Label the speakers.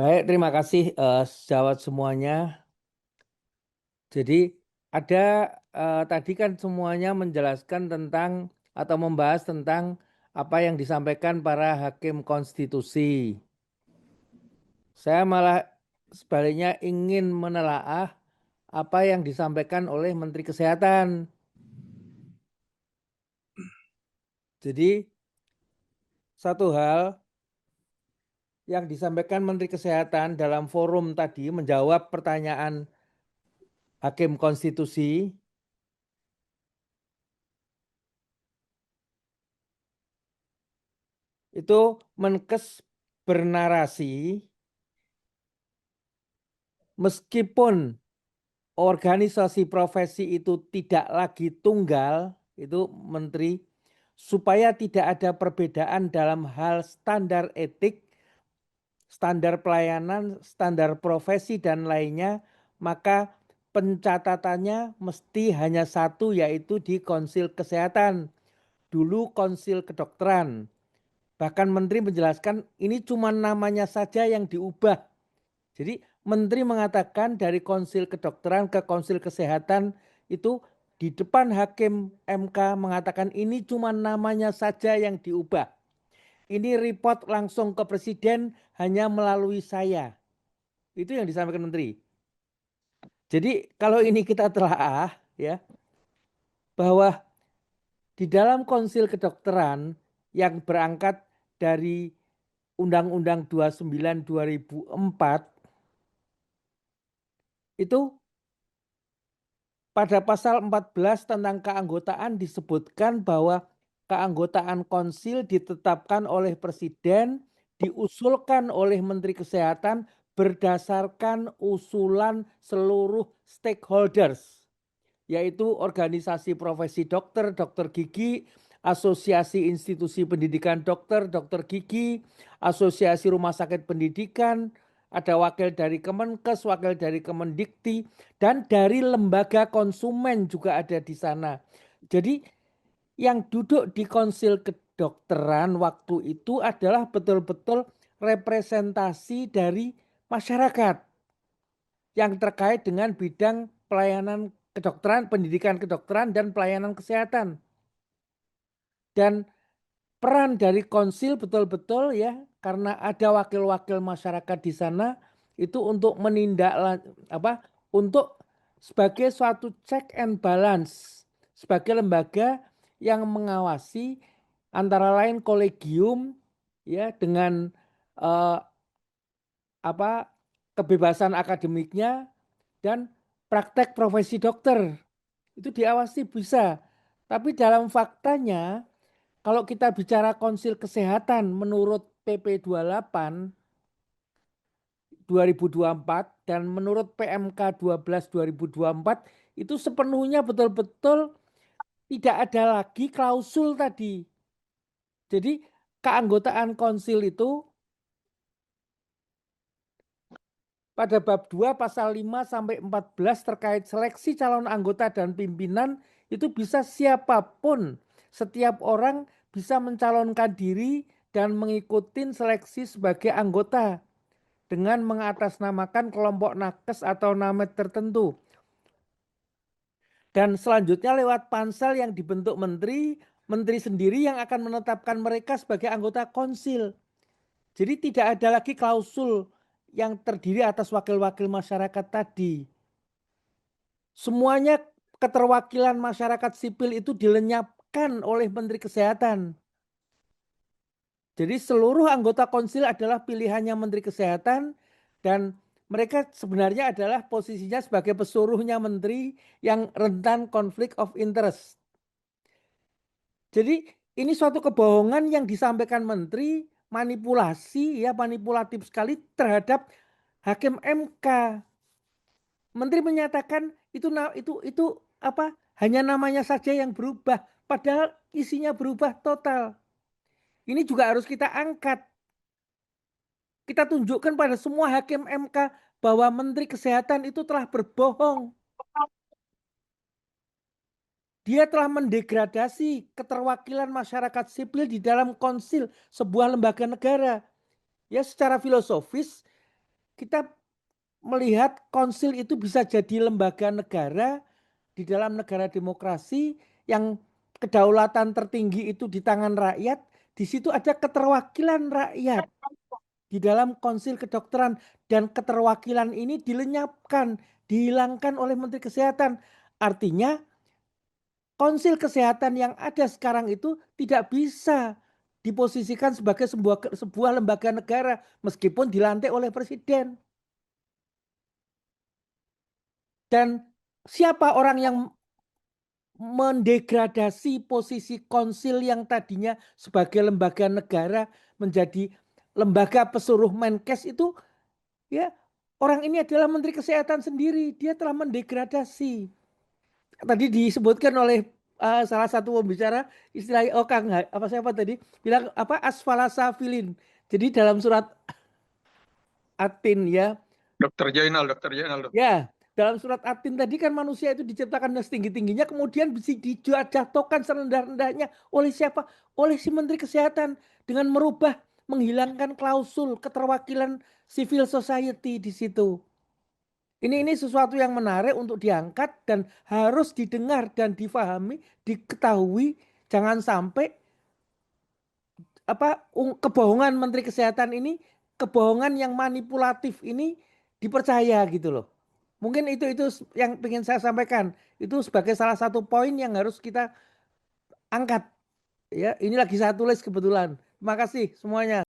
Speaker 1: Baik, terima kasih sejawat semuanya. Jadi ada tadi kan semuanya menjelaskan tentang atau membahas tentang apa yang disampaikan para hakim konstitusi. Saya malah sebaliknya ingin menelaah apa yang disampaikan oleh Menteri Kesehatan. Jadi satu hal yang disampaikan Menteri Kesehatan dalam forum tadi menjawab pertanyaan hakim konstitusi itu Menkes bernarasi meskipun organisasi profesi itu tidak lagi tunggal, itu Menteri, supaya tidak ada perbedaan dalam hal standar etik, standar pelayanan, standar profesi dan lainnya, maka pencatatannya mesti hanya satu, yaitu di Konsil Kesehatan. Dulu Konsil Kedokteran. Bahkan Menteri menjelaskan ini cuma namanya saja yang diubah. Jadi Menteri mengatakan dari Konsil Kedokteran ke Konsil Kesehatan itu di depan Hakim MK mengatakan ini cuma namanya saja yang diubah. Ini report langsung ke Presiden hanya melalui saya. Itu yang disampaikan Menteri. Jadi kalau ini kita telaah ya bahwa di dalam Konsil Kedokteran yang berangkat dari Undang-Undang 29 2004 itu pada pasal 14 tentang keanggotaan disebutkan bahwa keanggotaan konsil ditetapkan oleh Presiden, diusulkan oleh Menteri Kesehatan berdasarkan usulan seluruh stakeholders, yaitu organisasi profesi dokter, dokter gigi, asosiasi institusi pendidikan dokter, dokter gigi, asosiasi rumah sakit pendidikan, ada wakil dari Kemenkes, wakil dari Kemendikti, dan dari lembaga konsumen juga ada di sana. Jadi yang duduk di konsil kedokteran waktu itu adalah betul-betul representasi dari masyarakat yang terkait dengan bidang pelayanan kedokteran, pendidikan kedokteran, dan pelayanan kesehatan. Dan peran dari konsil betul-betul ya, karena ada wakil-wakil masyarakat di sana itu untuk untuk sebagai suatu check and balance, sebagai lembaga yang mengawasi antara lain kolegium ya dengan eh, kebebasan akademiknya dan praktek profesi dokter. Itu diawasi bisa. Tapi dalam faktanya kalau kita bicara konsil kesehatan menurut PP 28 2024 dan menurut PMK 12 2024 itu sepenuhnya betul-betul tidak ada lagi klausul tadi. Jadi keanggotaan konsil itu pada bab 2 pasal 5 sampai 14 terkait seleksi calon anggota dan pimpinan itu bisa siapapun, setiap orang bisa mencalonkan diri dan mengikuti seleksi sebagai anggota dengan mengatasnamakan kelompok nakes atau namet tertentu. Dan selanjutnya lewat pansel yang dibentuk menteri, menteri sendiri yang akan menetapkan mereka sebagai anggota konsil. Jadi tidak ada lagi klausul yang terdiri atas wakil-wakil masyarakat tadi. Semuanya keterwakilan masyarakat sipil itu dilenyapkan oleh Menteri Kesehatan. Jadi seluruh anggota konsil adalah pilihannya Menteri Kesehatan dan mereka sebenarnya adalah posisinya sebagai pesuruhnya menteri yang rentan konflik of interest. Jadi ini suatu kebohongan yang disampaikan menteri, manipulasi ya, manipulatif sekali terhadap hakim MK. Menteri menyatakan itu hanya namanya saja yang berubah, padahal isinya berubah total. Ini juga harus kita angkat. Kita tunjukkan pada semua hakim MK bahwa Menteri Kesehatan itu telah berbohong. Dia telah mendegradasi keterwakilan masyarakat sipil di dalam konsil sebuah lembaga negara. Ya secara filosofis kita melihat konsil itu bisa jadi lembaga negara di dalam negara demokrasi yang kedaulatan tertinggi itu di tangan rakyat. Di situ ada keterwakilan rakyat di dalam konsil kedokteran, dan keterwakilan ini dilenyapkan, dihilangkan oleh Menteri Kesehatan. Artinya konsil kesehatan yang ada sekarang itu tidak bisa diposisikan sebagai sebuah lembaga negara meskipun dilantik oleh presiden. Dan siapa orang yang mendegradasi posisi konsil yang tadinya sebagai lembaga negara menjadi lembaga pesuruh Menkes itu, ya, orang ini adalah Menteri Kesehatan sendiri. Dia telah mendegradasi. Tadi disebutkan oleh salah satu pembicara istilah Kang apa siapa tadi bilang apa asfalasafilin. Jadi dalam surat Atin, ya.
Speaker 2: Dokter Jainal.
Speaker 1: Ya, dalam surat Atin tadi kan manusia itu diciptakan dengan setinggi-tingginya, kemudian bisa dijatuhkan serendah-rendahnya oleh siapa? Oleh si Menteri Kesehatan dengan merubah, menghilangkan klausul keterwakilan civil society di situ. Ini sesuatu yang menarik untuk diangkat dan harus didengar dan difahami, diketahui. Jangan sampai kebohongan Menteri Kesehatan ini, kebohongan yang manipulatif ini dipercaya gitu loh. Mungkin itu yang ingin saya sampaikan. Itu sebagai salah satu poin yang harus kita angkat. Ya, ini lagi saya tulis kebetulan. Terima kasih semuanya.